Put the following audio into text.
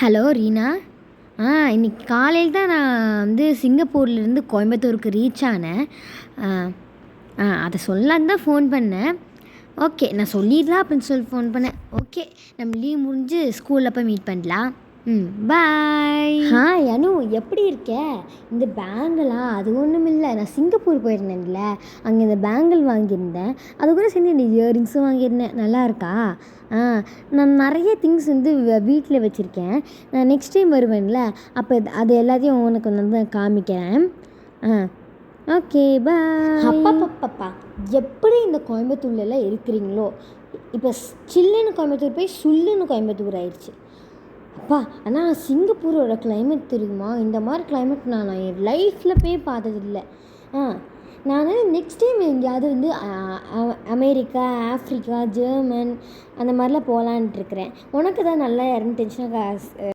Hello Reena. இன்னைக்கு காலையில் தான் நான் சிங்கப்பூர்லேருந்து கோயம்புத்தூருக்கு ரீச் ஆனேன். ஆ அதை சொல்லலான்னு தான் ஃபோன் பண்ணேன். ஓகே, நான் சொல்லிடலாம் அப்படின்னு சொல்லி ஃபோன் பண்ணேன். ஓகே, நம்ம லீவ் முடிஞ்சு ஸ்கூலில் போய் மீட் பண்ணலாம். பாய். அனு, எப்படி இருக்க? இந்த பேங்கிளா? அது ஒன்றும் இல்லை, நான் சிங்கப்பூர் போயிருந்தேன்ல, அங்கே இந்த பேங்கிள் வாங்கியிருந்தேன். அது கூட சேர்ந்து இந்த இயரிங்ஸும் வாங்கியிருந்தேன். நல்லா இருக்கா? நான் நிறைய திங்ஸ் வீட்டில் வச்சுருக்கேன். நான் நெக்ஸ்ட் டைம் வருவேன்ல, அப்போ அது எல்லாத்தையும் உனக்கு காமிக்கிறேன். ஓகே, பாய். அப்பா எப்படி இந்த கோயம்புத்தூர்லலாம் இருக்கிறீங்களோ, இப்போ சில்லுன்னு கோயம்புத்தூர் போய் சுல்லுன்னு கோயம்புத்தூர் ஆயிடுச்சு. அப்பா, ஆனால் சிங்கப்பூரோட கிளைமேட் தெரியுமா? இந்த மாதிரி கிளைமேட் நான் என் லைஃப்பில் போய் பார்த்ததில்ல. நான் நெக்ஸ்ட் டைம் எங்கேயாவது அமெரிக்கா, ஆஃப்ரிக்கா, ஜெர்மன் அந்த மாதிரிலாம் போகலான்ட்டு இருக்கிறேன். உனக்கு தான் நல்லா இருந்துச்சுன்னா